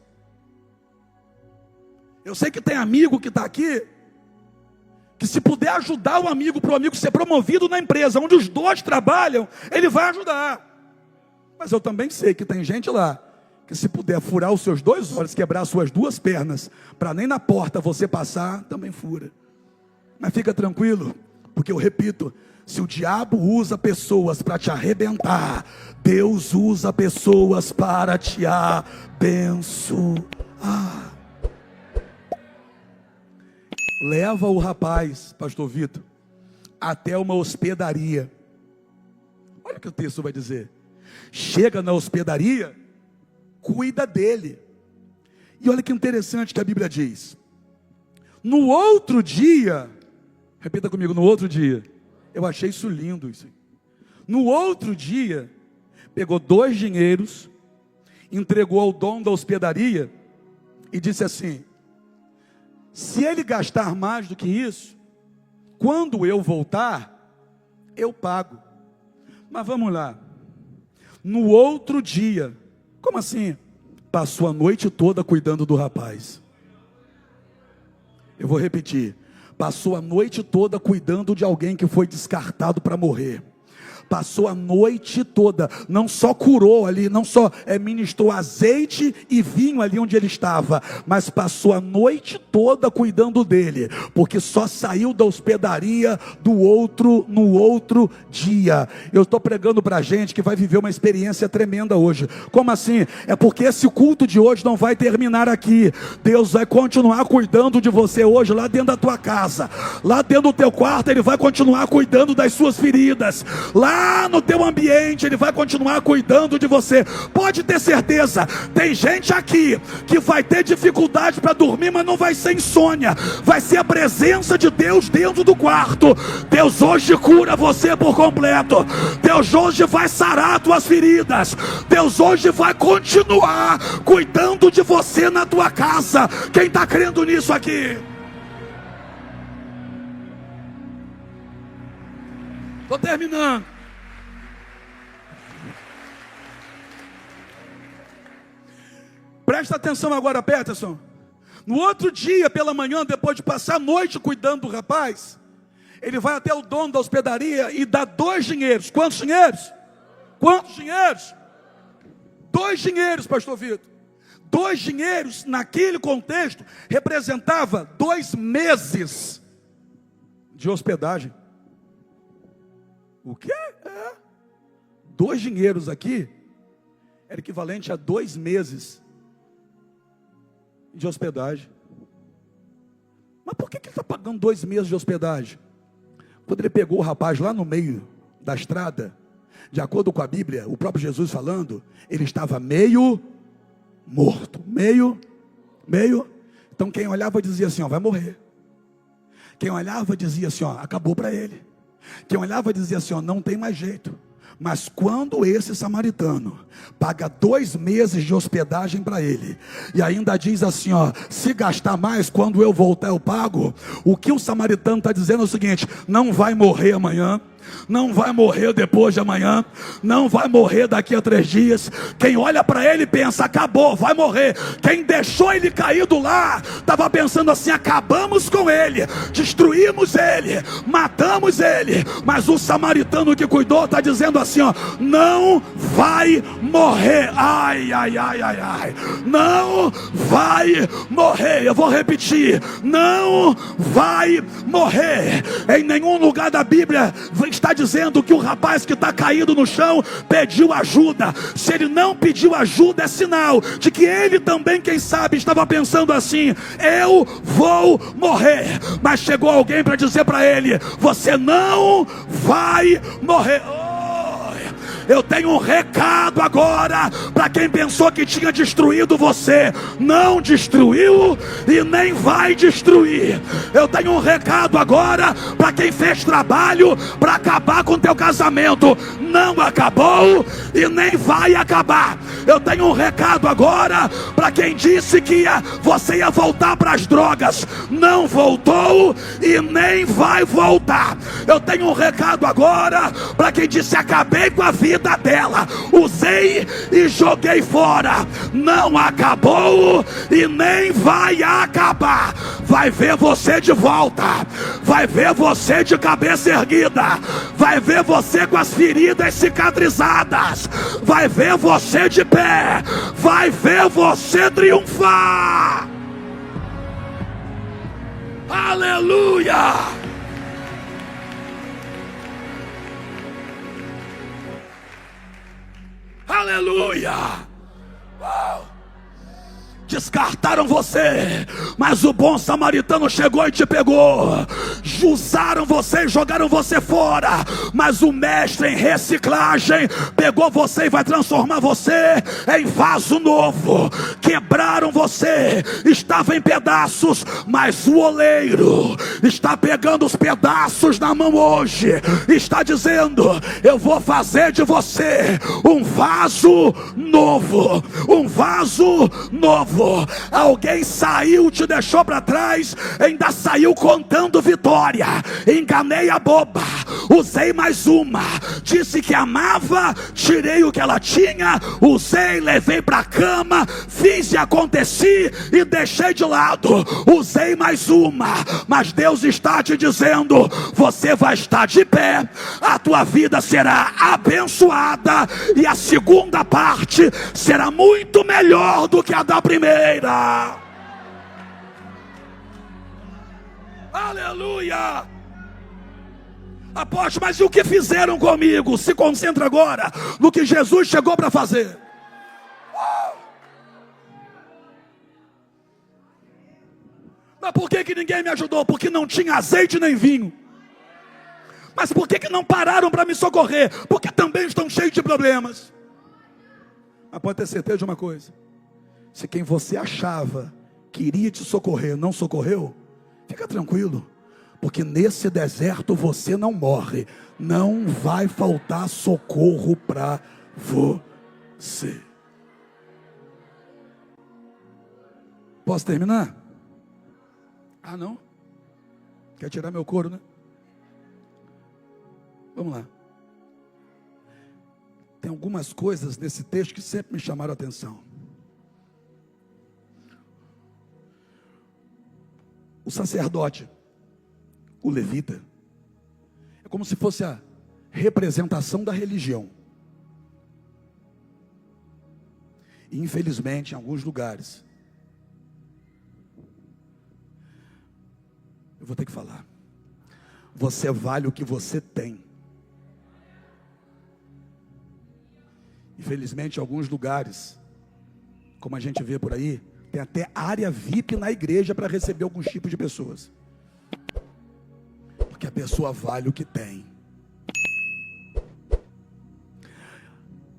Eu sei que tem amigo que está aqui que, se puder ajudar o amigo para o amigo ser promovido na empresa onde os dois trabalham, ele vai ajudar. Mas eu também sei que tem gente lá que, se puder furar os seus 2 olhos, quebrar as suas 2 pernas, para nem na porta você passar, também fura. Mas fica tranquilo, porque eu repito, se o diabo usa pessoas para te arrebentar, Deus usa pessoas para te abençoar. Leva o rapaz, pastor Vitor, até uma hospedaria. Olha o que o texto vai dizer. Chega na hospedaria, cuida dele. E olha que interessante que a Bíblia diz. No outro dia, repita comigo, no outro dia. Eu achei isso lindo. Isso. No outro dia, pegou 2 dinheiros, entregou ao dono da hospedaria e disse assim: se ele gastar mais do que isso, quando eu voltar, eu pago. Mas vamos lá. No outro dia, como assim? Passou a noite toda cuidando do rapaz. Eu vou repetir. Passou a noite toda cuidando de alguém que foi descartado para morrer. Passou a noite toda, não só curou ali, não só ministrou azeite e vinho ali onde ele estava, mas passou a noite toda cuidando dele, porque só saiu da hospedaria no outro dia. Eu estou pregando para gente que vai viver uma experiência tremenda hoje. Como assim? É porque esse culto de hoje não vai terminar aqui. Deus vai continuar cuidando de você hoje lá dentro da tua casa, lá dentro do teu quarto. Ele vai continuar cuidando das suas feridas, lá lá no teu ambiente, Ele vai continuar cuidando de você. Pode ter certeza, tem gente aqui que vai ter dificuldade para dormir, mas não vai ser insônia, vai ser a presença de Deus dentro do quarto. Deus hoje cura você por completo. Deus hoje vai sarar tuas feridas. Deus hoje vai continuar cuidando de você na tua casa. Quem está crendo nisso aqui? Estou terminando. Presta atenção agora, Peterson. No outro dia, pela manhã, depois de passar a noite cuidando do rapaz, ele vai até o dono da hospedaria e dá 2 dinheiros. Quantos dinheiros? Quantos dinheiros? 2 dinheiros, pastor Vitor. 2 dinheiros, naquele contexto, representava 2 meses de hospedagem. O quê? 2 dinheiros aqui era equivalente a 2 meses de hospedagem. Mas por que ele está pagando 2 meses de hospedagem? Quando ele pegou o rapaz lá no meio da estrada, de acordo com a Bíblia, o próprio Jesus falando, ele estava meio morto. Meio. Então quem olhava dizia assim, ó, vai morrer. Quem olhava dizia assim, ó, acabou para ele. Quem olhava dizia assim, ó, não tem mais jeito. Mas quando esse samaritano paga 2 meses de hospedagem para ele, e ainda diz assim, ó, se gastar mais, quando eu voltar eu pago. O que o samaritano está dizendo é o seguinte: não vai morrer amanhã, não vai morrer depois de amanhã, não vai morrer daqui a 3 dias. Quem olha para ele pensa, acabou, vai morrer. Quem deixou ele caído lá, estava pensando assim, acabamos com ele, destruímos ele, matamos ele. Mas o samaritano que cuidou está dizendo assim, ó, não vai morrer. Ai, não vai morrer. Eu vou repetir, não vai morrer. Em nenhum lugar da Bíblia está dizendo que o rapaz que está caído no chão pediu ajuda. Se ele não pediu ajuda, é sinal de que ele também, quem sabe, estava pensando assim, eu vou morrer. Mas chegou alguém para dizer para ele, você não vai morrer. Eu tenho um recado agora para quem pensou que tinha destruído você. Não destruiu e nem vai destruir. Eu tenho um recado agora para quem fez trabalho para acabar com teu casamento. Não acabou e nem vai acabar. Eu tenho um recado agora para quem disse que você ia voltar para as drogas. Não voltou e nem vai voltar. Eu tenho um recado agora para quem disse, acabei com a vida dela, usei e joguei fora. Não acabou e nem vai acabar. Vai ver você de volta, vai ver você de cabeça erguida, vai ver você com as feridas cicatrizadas, vai ver você de pé, vai ver você triunfar. Aleluia! Aleluia! Uau! Descartaram você, mas o bom samaritano chegou e te pegou. Usaram você e jogaram você fora, mas o mestre em reciclagem pegou você e vai transformar você em vaso novo. Quebraram você, estava em pedaços, mas o oleiro está pegando os pedaços na mão hoje, está dizendo, eu vou fazer de você um vaso novo. Um vaso novo. Alguém saiu, te deixou para trás, ainda saiu contando vitória. Enganei a boba, usei mais uma, disse que amava, tirei o que ela tinha, usei, levei para a cama, fiz e aconteci e deixei de lado. Usei mais uma, mas Deus está te dizendo, você vai estar de pé, a tua vida será abençoada e a segunda parte será muito melhor do que a da primeira. Aleluia! Apóstolo, mas e o que fizeram comigo? Se concentra agora no que Jesus chegou para fazer. Mas por que ninguém me ajudou? Porque não tinha azeite nem vinho. Mas por que não pararam para me socorrer? Porque também estão cheios de problemas. Mas pode ter certeza de uma coisa: se quem você achava que iria te socorrer não socorreu, fica tranquilo, porque nesse deserto você não morre. Não vai faltar socorro para você. Posso terminar? Ah, não? Quer tirar meu couro, né? Vamos lá. Tem algumas coisas nesse texto que sempre me chamaram a atenção. O sacerdote, o levita, é como se fosse a representação da religião. E infelizmente, em alguns lugares, eu vou ter que falar, você vale o que você tem. Infelizmente, em alguns lugares, como a gente vê por aí, tem até área VIP na igreja para receber alguns tipos de pessoas. Porque a pessoa vale o que tem.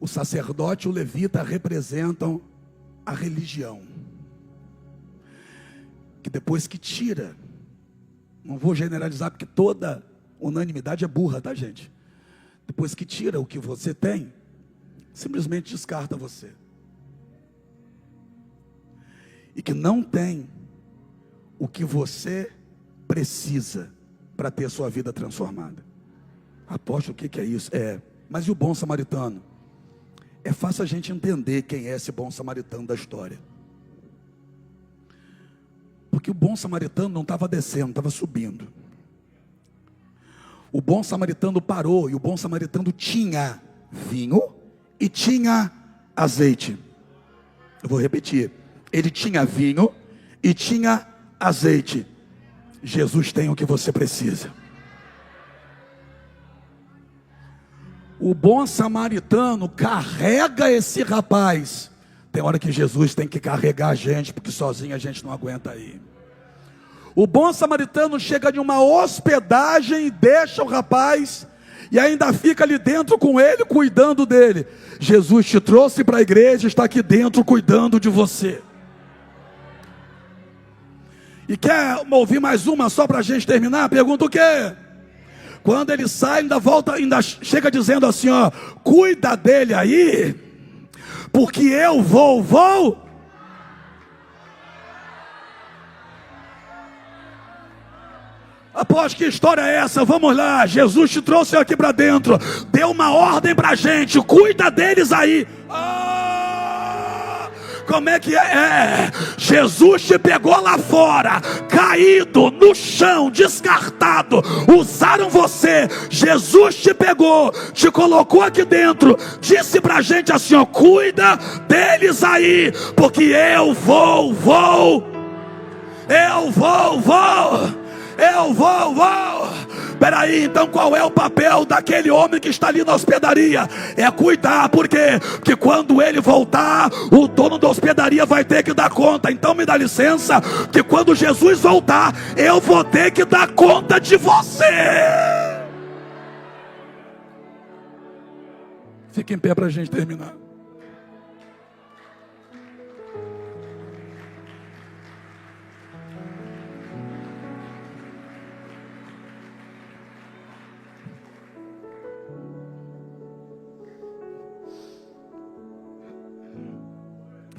O sacerdote e o levita representam a religião. Que depois que tira, não vou generalizar porque toda unanimidade é burra, tá, gente? Depois que tira o que você tem, simplesmente descarta você. E que não tem o que você precisa para ter a sua vida transformada. Apóstolo, o que é isso? Mas e o bom samaritano? É fácil a gente entender quem é esse bom samaritano da história. Porque o bom samaritano não estava descendo, estava subindo. O bom samaritano parou, e o bom samaritano tinha vinho e tinha azeite. Eu vou repetir. Ele tinha vinho e tinha azeite. Jesus tem o que você precisa. O bom samaritano carrega esse rapaz. Tem hora que Jesus tem que carregar a gente, porque sozinho a gente não aguenta aí. O bom samaritano chega de uma hospedagem e deixa o rapaz, e ainda fica ali dentro com ele, cuidando dele. Jesus te trouxe para a igreja, está aqui dentro cuidando de você. E quer ouvir mais uma só para a gente terminar? Pergunta o quê? Quando ele sai, ainda volta, ainda chega dizendo assim, ó: cuida dele aí, porque eu vou. Após que história é essa? Vamos lá, Jesus te trouxe aqui para dentro, deu uma ordem para a gente: cuida deles aí. Como é que é? Jesus te pegou lá fora, caído, no chão, descartado. Usaram você. Jesus te pegou, te colocou aqui dentro, disse pra gente assim, ó: cuida deles aí, porque eu vou. Peraí, então qual é o papel daquele homem que está ali na hospedaria? É cuidar. Por quê? Porque quando ele voltar, o dono da hospedaria vai ter que dar conta. Então me dá licença, que quando Jesus voltar, eu vou ter que dar conta de você. Fica em pé para a gente terminar.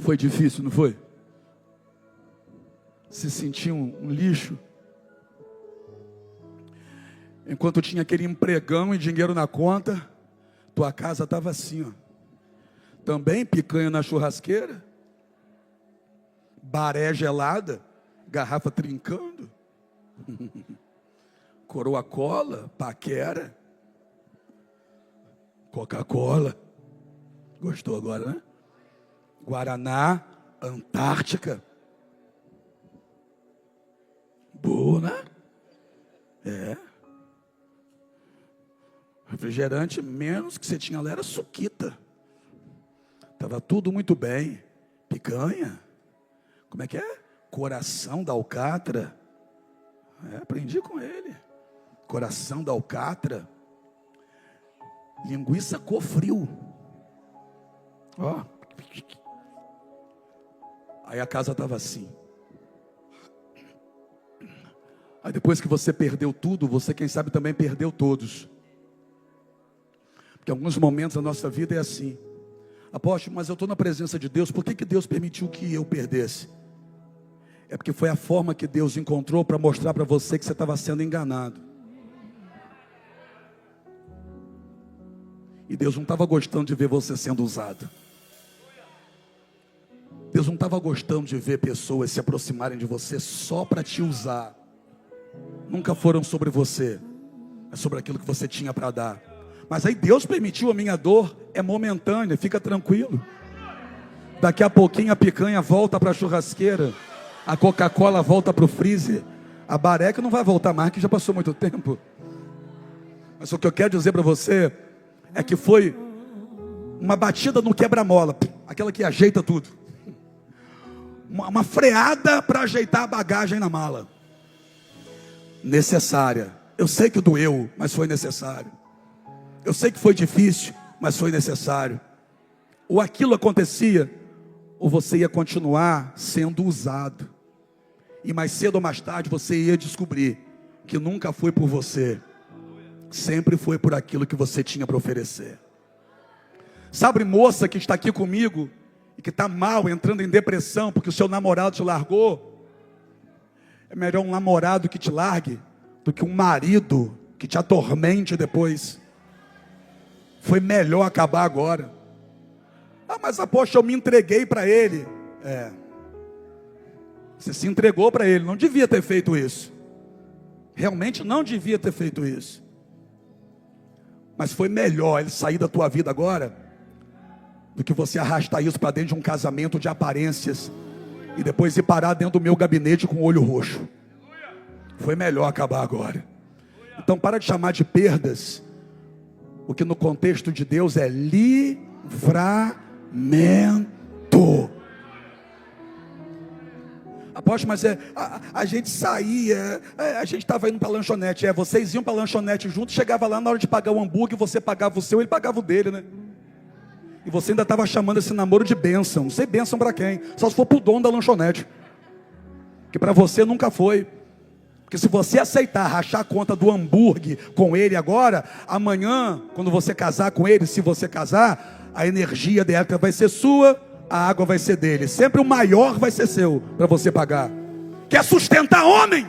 Foi difícil, não foi? Se sentia um lixo. Enquanto tinha aquele empregão e dinheiro na conta, tua casa estava assim, ó. Também picanha na churrasqueira, baré gelada, garrafa trincando, coroa cola, paquera, Coca-Cola. Gostou agora, né? Guaraná, Antártica. Boa, né? É. Refrigerante menos que você tinha lá era suquita. Estava tudo muito bem. Picanha. Como é que é? Coração da alcatra. Aprendi com ele. Coração da alcatra, linguiça cofril. Ó. Aí a casa estava assim. Aí depois que você perdeu tudo, você quem sabe também perdeu todos. Porque em alguns momentos da nossa vida é assim. Apóstolo, mas eu estou na presença de Deus, por que Deus permitiu que eu perdesse? É porque foi a forma que Deus encontrou para mostrar para você que você estava sendo enganado. E Deus não estava gostando de ver você sendo usado. Deus não estava gostando de ver pessoas se aproximarem de você só para te usar. Nunca foram sobre você, é sobre aquilo que você tinha para dar. Mas aí Deus permitiu, a minha dor é momentânea, fica tranquilo. Daqui a pouquinho a picanha volta para a churrasqueira, a Coca-Cola volta para o freezer, a Bareca não vai voltar mais, que já passou muito tempo. Mas o que eu quero dizer para você é que foi uma batida no quebra-mola, aquela que ajeita tudo. Uma freada para ajeitar a bagagem na mala. Necessária. Eu sei que doeu, mas foi necessário. Eu sei que foi difícil, mas foi necessário. Ou aquilo acontecia, ou você ia continuar sendo usado. E mais cedo ou mais tarde você ia descobrir que nunca foi por você, sempre foi por aquilo que você tinha para oferecer. Sabe, moça que está aqui comigo e que está mal, entrando em depressão porque o seu namorado te largou? É melhor um namorado que te largue do que um marido que te atormente depois. Foi melhor acabar agora. Ah, mas apóstolo, eu me entreguei para ele. Você se entregou para ele, não devia ter feito isso. Realmente não devia ter feito isso. Mas foi melhor ele sair da tua vida agora do que você arrastar isso para dentro de um casamento de aparências e depois ir parar dentro do meu gabinete com o olho roxo. Foi melhor acabar agora. Então para de chamar de perdas o que no contexto de Deus é livramento. Apóstolo, mas a gente saía, a gente estava indo para a lanchonete. Vocês iam para a lanchonete juntos, chegava lá na hora de pagar o hambúrguer, você pagava o seu, ele pagava o dele, né? E você ainda estava chamando esse namoro de bênção. Não sei bênção para quem, só se for para o dono da lanchonete, que para você nunca foi. Porque se você aceitar rachar a conta do hambúrguer com ele agora, amanhã, quando você casar com ele, se você casar, a energia dela vai ser sua, a água vai ser dele. Sempre o maior vai ser seu, para você pagar. Quer sustentar homem?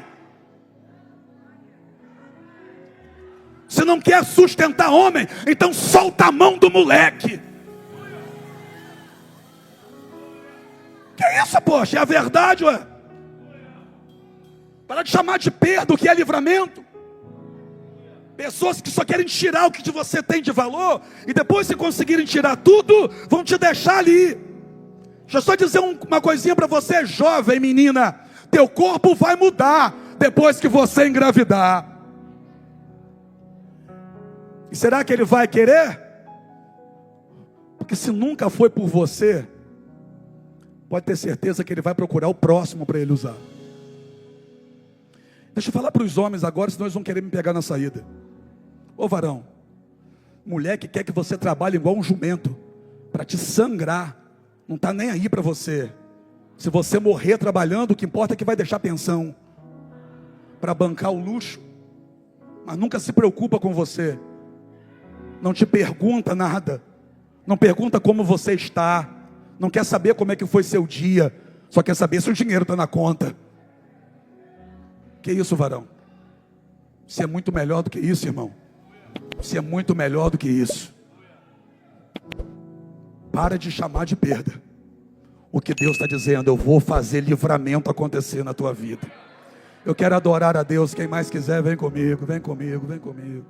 Se não quer sustentar homem, então solta a mão do moleque. Que isso, poxa? É a verdade, ué. Para de chamar de perda o que é livramento. Pessoas que só querem tirar o que de você tem de valor, e depois, se conseguirem tirar tudo, vão te deixar ali. Deixa eu só dizer uma coisinha para você, jovem menina. Teu corpo vai mudar depois que você engravidar. E será que ele vai querer? Porque se nunca foi por você, pode ter certeza que ele vai procurar o próximo para ele usar. Deixa eu falar para os homens agora, senão eles vão querer me pegar na saída. Ô varão, mulher que quer que você trabalhe igual um jumento, para te sangrar, não está nem aí para você. Se você morrer trabalhando, o que importa é que vai deixar pensão, para bancar o luxo, mas nunca se preocupa com você, não te pergunta nada, não pergunta como você está, não quer saber como é que foi seu dia, só quer saber se o dinheiro está na conta. Que isso, varão? Você é muito melhor do que isso, irmão. Você é muito melhor do que isso. Para de chamar de perda o que Deus está dizendo. Eu vou fazer livramento acontecer na tua vida. Eu quero adorar a Deus. Quem mais quiser, vem comigo, vem comigo, vem comigo.